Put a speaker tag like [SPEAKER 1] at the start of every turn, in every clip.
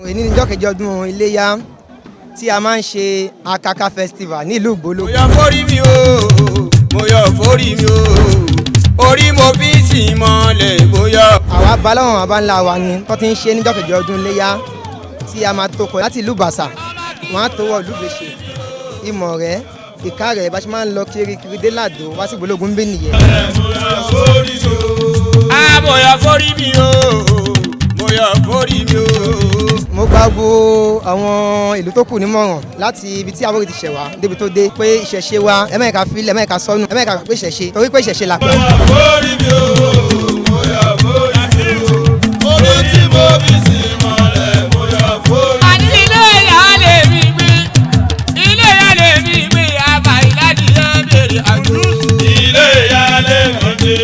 [SPEAKER 1] èyí ni ọjọ́ kejì ọdún iléyá tí a máa ń ṣe akaka festival nílùú Ìgbòlógún.
[SPEAKER 2] mo yọ forí mi o mo yọ forí mi o orí mo fi sì mọ́lẹ̀ mo yọ.
[SPEAKER 1] àwa baláwọn bàbá ńlá wa ni tó ti ń ṣe níjọ́ kejì ọdún iléyá tí a máa tó kọ láti ìlú Ìbàṣà wọn á tó wọ ìlú Ìbèṣe Ìmọ̀rẹ́ Ìkárẹ̀ bá ṣe máa ń lọ kiri dé Làdó wá sí Ìgbòlógún bí nìyẹn.
[SPEAKER 2] mo yọ forí mi o mo yọ forí mi o.
[SPEAKER 1] mo gba gbogbo àwọn ìlú tó kù nímọ̀ràn láti ibi tí Àwórì ti ṣẹ̀ wá débi tó dé pé ìṣẹ̀ṣe wa ẹ má jẹ́ ká filẹ̀ ẹ má jẹ́ ká sọnù ẹ má jẹ́ ká pé ìṣẹ̀ṣe torí pé ìṣẹ̀ṣe là pẹ́.
[SPEAKER 2] mo yọ forí mi o mo yọ forí mi o orí tí mo fi sí mọ́lẹ̀ mo yọ forí mi o. àní ilé ìyá lè mi gbé ilé ìyá lè mi gbé àbá ìlàdí ẹ̀ bèrè àdúrúsù. ilé ìyá lè mi gbé.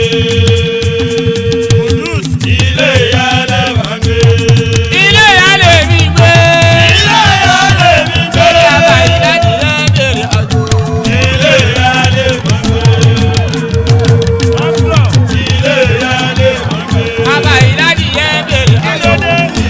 [SPEAKER 2] Abba ìlàdí ẹ̀ bèrè àdúrúsù.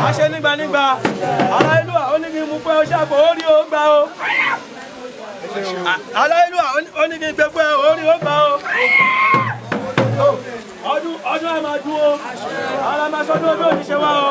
[SPEAKER 3] àṣẹ nígbà ará ìlú àwọn onígi mú pé ọṣà kò ó rí ó gbà ó ará ìlú àwọn onígi gbé pé ó rí ó gbà ó ọdún ẹ̀ máa dún ó ara máa sọdún ọdún òní ṣe wá ó.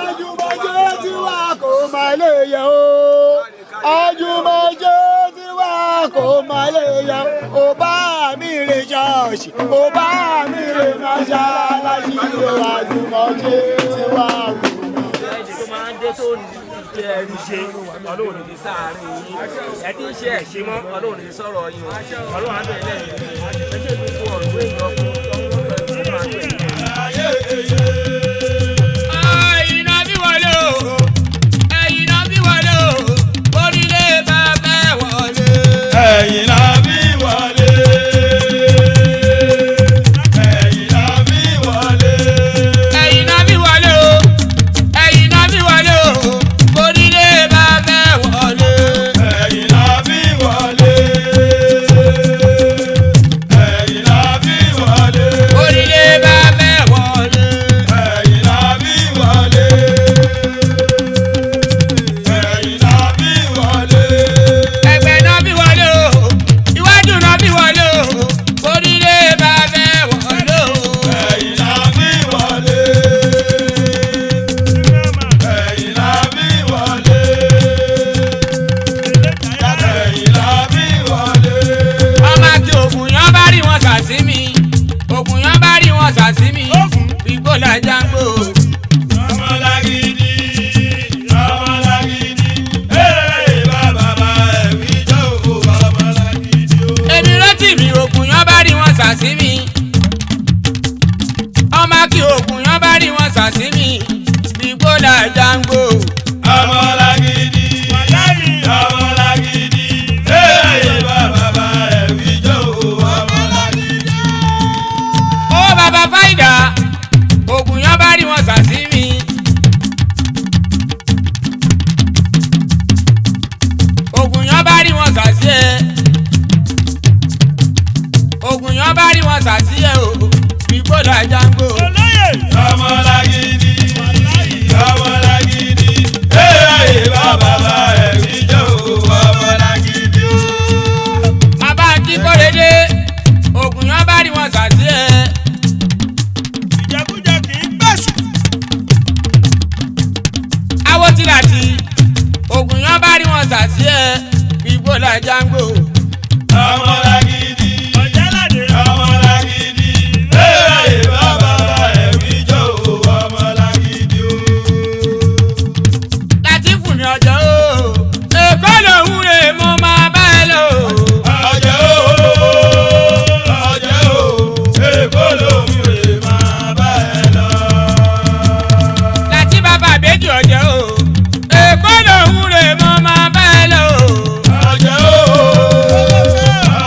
[SPEAKER 4] Àjùmọ̀jẹ́ tí wà kò má lè yẹ o. Àjùmọ̀jẹ́ tí wà kò má lè yẹ o. Bá mi rè ṣọ́ọ̀ṣì, ó bá mi rè mọ́ṣáláṣí o. Àjùmọ̀jẹ́ tí wà kò má lè yẹ o.
[SPEAKER 3] tó máa ń dé tó jẹ ẹni ṣe ọlọ́run ní sáàárín yín ẹ tí ń ṣe ẹ̀ ṣe mọ́ ọlọ́run ní sọ̀rọ̀ yín ọlọ́run á bẹ̀rẹ̀ lẹ́yìn ẹjẹ́ mi kú ọ̀rọ̀ ìwé ìyọkùn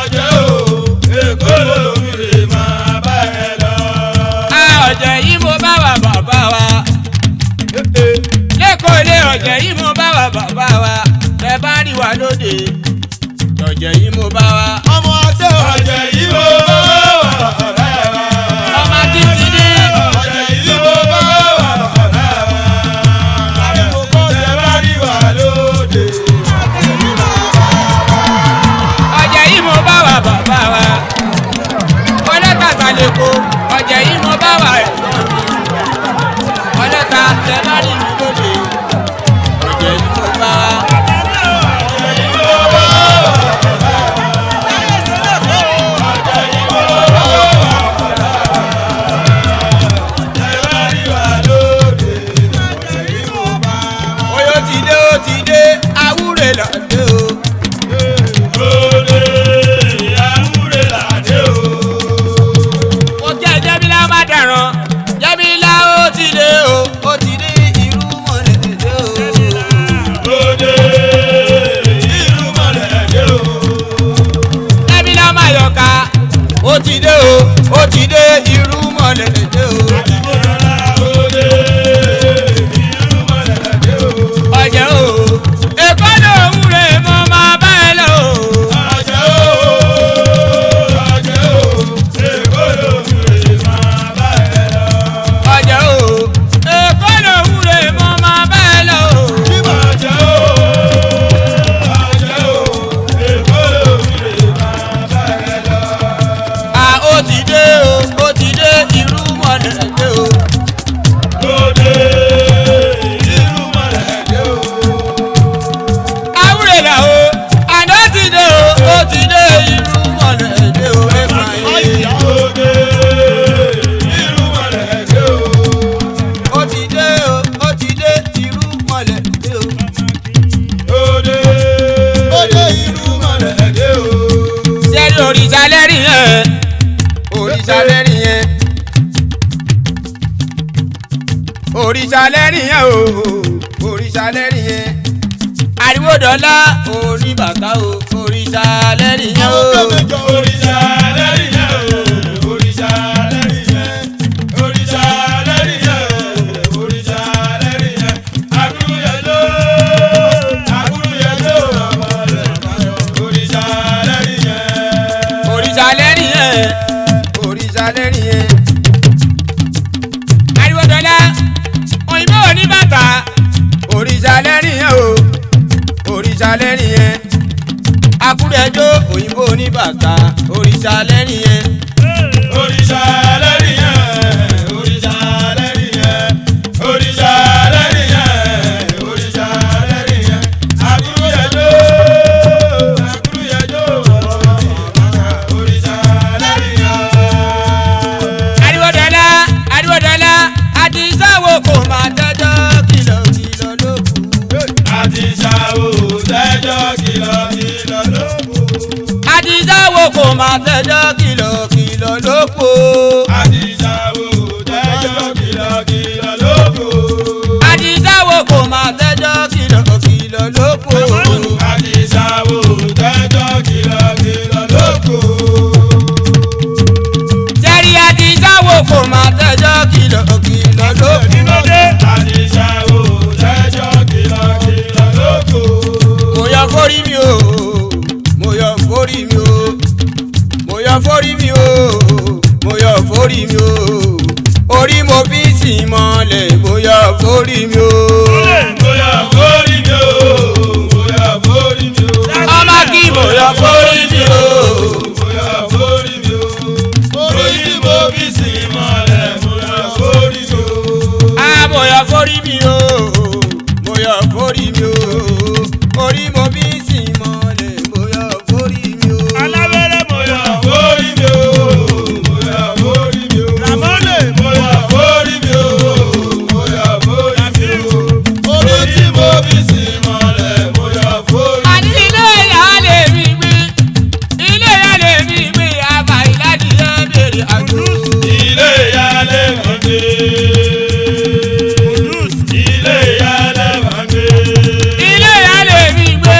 [SPEAKER 2] ọjọ́
[SPEAKER 3] òrìṣà lẹ́rìn yẹn òrìṣà lẹ́rìn yẹn o òrìṣà lẹ́rìn yẹn ariwo dọ́là oníbàtà o òrìṣà lẹ́rìn yẹn o
[SPEAKER 2] òrìṣà lẹ́rìn yẹn òrìṣà lẹ́rìn yẹn òrìṣà lẹ́rìn yẹn òrìṣà lẹ́rìn yẹn àgùrùyẹ̀lò ọmọ rẹ̀ òrìṣà lẹ́rìn yẹn
[SPEAKER 3] òrìṣà lẹ́rìn yẹn òrìṣà lẹ́rìn yẹn ariwo dọ́là òyìnbó oníbàtà òrìṣà lẹ́rìn yẹn o òrìṣà lẹ́rìn yẹn akúrẹ́jọ́ òyìnbó oníbàtà òrìṣà lẹ́rìn yẹn.
[SPEAKER 2] òrìṣà lẹ́rìn yẹn òrìṣà lẹ́rìn yẹn òrìṣà lẹ́rìn yẹn òrìṣà lẹ́rìn yẹn àgùrùyẹ̀lò òrìṣà lẹ́rìn yẹn.
[SPEAKER 3] ariwodala ariwodala àti sáwò kò máa tẹ́jọ́ kìlọ̀kìlọ̀ ló kù.
[SPEAKER 2] àti ṣàwò tẹ́jọ́ kìlọ̀kìlọ̀ ló kù.
[SPEAKER 3] àti sáwò kò máa tẹ́jọ́ kìlọ̀kìlọ̀ ló kù.
[SPEAKER 2] àti ṣàwò tẹ́jọ́ kìlọ̀kìlọ̀ ló kù.
[SPEAKER 3] àti sáwò kò máa tẹ́jọ́ kìlọ̀kìlọ̀ ló kù.
[SPEAKER 2] àti ṣàwò tẹ́jọ́ kìlọ̀kìlọ̀ ló kù.
[SPEAKER 3] sẹ́rí àti sáwò kò máa tẹ́jọ́ kìlọ̀kìlọ̀ ló kù.
[SPEAKER 2] àti ṣàwò tẹ́jọ́ kìlọ̀kìlọ̀ ló kù.
[SPEAKER 3] mo yọ forí mi o mo yọ forí mi o mo yọ forí mi o mo yọ forí mi o orí mo fi sìn mọ́lẹ̀ mo yọ forí mi o.
[SPEAKER 2] bóyá forí mi o bóyá forí mi o.
[SPEAKER 3] ọmọ kí mo yọ forí mi o.
[SPEAKER 2] bóyá forí mi o. orí tí mo fi sìn mọ́lẹ̀ bóyá forí mi o.
[SPEAKER 3] mo yọ forí mi o mo yọ forí mi o orí mo fi sìn mọ́lẹ̀ mo yọ forí mi o.
[SPEAKER 2] alábẹ́rẹ́ bóyá forí mi o bóyá forí mi o. ramọ́lẹ̀ bóyá forí mi o bóyá forí mi o. orí tí mo fi sìn mọ́lẹ̀ bóyá forí mi o.
[SPEAKER 3] àní ilé ìyá lè mi gbé ilé ìyá lè mi gbé àbá ìlàjì yẹn bèrè àjò.
[SPEAKER 2] ilé ìyá lè mọ̀ gbé. ilé ìyá lè mọ̀ gbé.
[SPEAKER 3] ilé ìyá lè mi gbé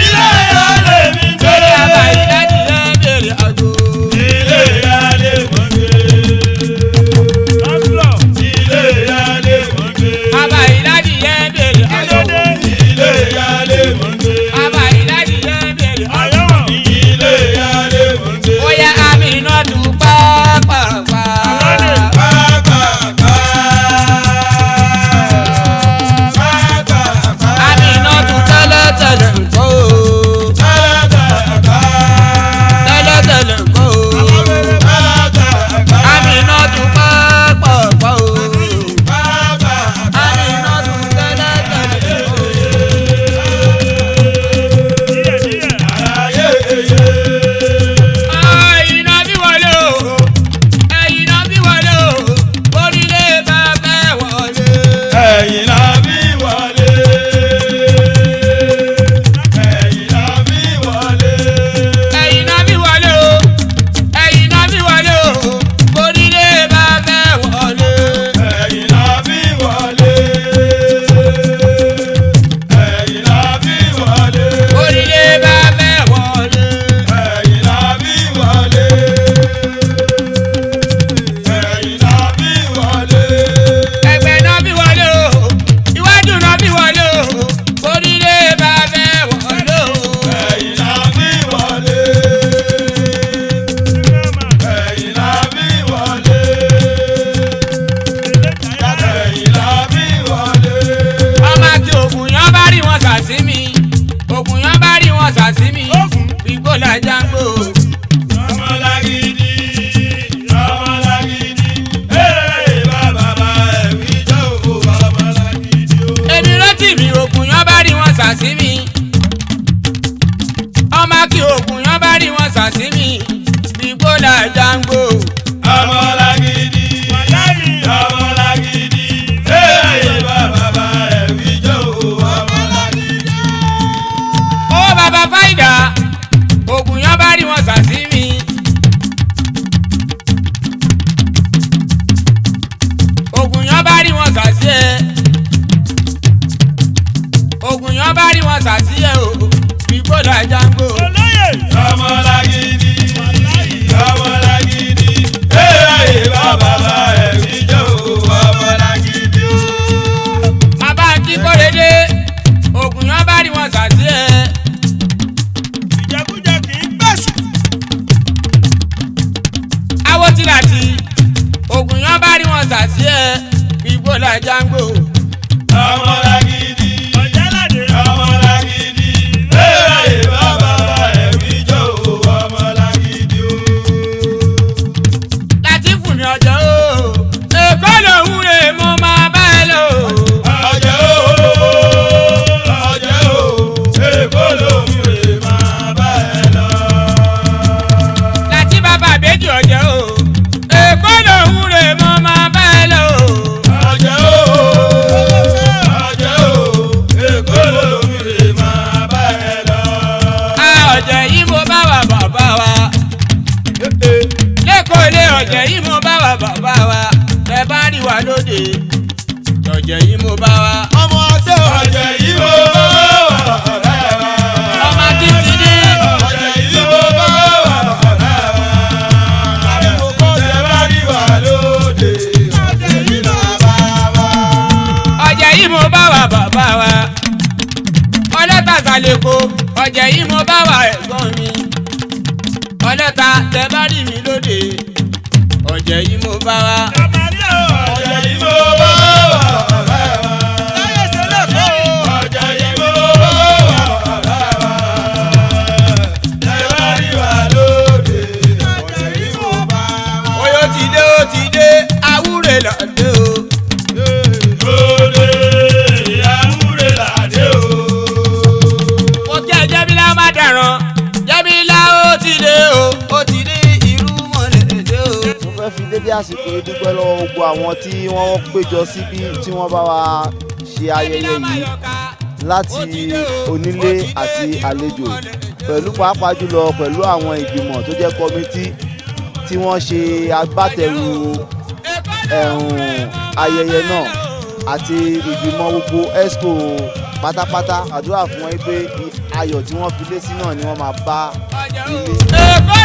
[SPEAKER 2] ilé ìyá lè mi gbé.
[SPEAKER 3] àbá ìlàjì yẹn bèrè àjò.
[SPEAKER 2] ilé ìyá lè mọ̀ gbé. ilé ìyá lè mọ̀ gbé.
[SPEAKER 3] àbá ìlàjì yẹn bèrè àjò.
[SPEAKER 2] ilé ìyá lè mọ̀ gbé.
[SPEAKER 3] àbá ìlàjì yẹn bèrè àjò.
[SPEAKER 2] ilé ìyá lè mọ̀ gbé.
[SPEAKER 3] bóyá àmì iná tún pàápàá. àmì iná tún tẹ́lẹ̀tẹ́lẹ̀ nǹkan o. tẹ́lẹ̀tẹ́lẹ̀ nǹkan o. àmì iná tún pàápàá o. àmì iná tún tẹ́lẹ̀tẹ́lẹ̀ nǹkan o. ẹ̀yin náà bí wọlé o ẹ̀yin náà bí wọlé o orílẹ̀ bá fẹ́ wọlé.
[SPEAKER 2] ẹ̀yin la bí wọlé. ẹ̀yin la bí wọlé.
[SPEAKER 3] ẹ̀yin náà bí wọlé o ẹ̀yin náà bí wọlé o orílẹ̀ bá fẹ́ wọlé.
[SPEAKER 2] ẹ̀yin la bí wọlé. ẹ̀yin la bí wọlé.
[SPEAKER 3] orílẹ̀ bá fẹ́ wọlé.
[SPEAKER 2] ẹ̀yin la bí wọlé. ẹ̀yin la bí wọlé.
[SPEAKER 3] ẹgbẹ́ náà bí wọlé o iwájú náà bí wọlé o orílẹ̀ bá fẹ́ wọlé o.
[SPEAKER 2] ẹ̀yin la bí wọlé. ẹ̀yin la bí wọlé. ẹ̀yin la bí wọlé.
[SPEAKER 3] ọmọ kí ògùn yán bá rí wọn sàsí mi ògùn yán bá rí wọn sàsí mi gbígbó la jágbó.
[SPEAKER 2] ọmọlágídí ọmọlágídí ee bàbá ẹ̀mí jẹ́ òkú ọmọlágídí o.
[SPEAKER 3] èmi rántí mi ògùn yán bá rí wọn sàsí mi ọmọ kí ògùn yán bá rí wọn sàsí mi gbígbó la jágbó.
[SPEAKER 2] ọmọlágídí ọmọlágídí ee bàbá ẹ̀mí jẹ́ òkú ọmọlágídí.
[SPEAKER 3] ó bàbá fáìdà ògùn yán bá rí sí ẹ gbígbó la jágbó.
[SPEAKER 2] ọmọlàgídí ọmọlàgídí bẹ́ẹ̀ bàbá ẹ̀rí jọ ọmọlàgídí o.
[SPEAKER 3] láti fún mi ọjọ́ o èkó lòún rè mo máa bá ẹ lọ.
[SPEAKER 2] ọjọ́ o èkó lòún rè máa bá ẹ lọ.
[SPEAKER 3] láti bàbá àbẹ́jì ọjọ́ o èkó lòún rè mo máa bá ẹ lọ.
[SPEAKER 2] ọjọ́ o èkó lòún rè máa bá ẹ lọ.
[SPEAKER 3] ọjọ́ yìí mo bá wa bàbá wa lẹ́kọ̀ọ́ ilé ọjọ́ yìí mo bá wa bàbá wa ẹ bá rí wa lóde ọjọ́ yìí mo bá wa.
[SPEAKER 4] ọmọ ọtẹ
[SPEAKER 2] ọjọ́ yìí mo bá wà bàbá wa.
[SPEAKER 3] ọmọ títí dé.
[SPEAKER 2] ọjọ́ yìí mo bá wà bàbá wa. àdìgbò kọ́ tẹ bá rí wa lóde. ọjọ́ yìí mo bá wà.
[SPEAKER 3] ọjọ́ yìí mo bá wa bàbá wa ọlọ́ta sàlẹ̀kọ ọjọ́ yìí mo bá wa ẹ̀gbọ́n mi ọlọ́ta tẹ bá rí mi lóde ọjọ́ yìí mo bá wa.
[SPEAKER 2] ọjọ́ yìí mo bá wà bàbá wa. ọjọ́ yìí mo bá wà bàbá wa. tẹ bá rí wa lóde. ọjọ́ yìí mo bá wà.
[SPEAKER 3] oyè ó ti dé àwúrè lọ́dẹ o.
[SPEAKER 2] lóde àwúrè làdé o.
[SPEAKER 3] mo kí ẹ jẹ́bílá má dàrán jẹ́bílá ó ti dé o ó ti dé irú mọ̀lẹ́ dé o.
[SPEAKER 4] mo fẹ́ fi dédé àsìkò yìí dúpẹ́ lọ́wọ́ gbogbo àwọn tí wọ́n péjọ síbí tí wọ́n bá wa ṣe ayẹyẹ yìí láti onílé àti àlejò pẹ̀lú pàápàá jùlọ pẹ̀lú àwọn ìgbìmọ̀ tó jẹ́ kọ́mítì tí wọ́n ṣe agbátẹrù ayẹyẹ náà àti ìgbìmọ̀ gbogbo esco pátápátá àdúrà fún wọn pé ayọ̀ tí wọ́n fi lé sí náà ni wọ́n máa bá ilé.
[SPEAKER 3] èkó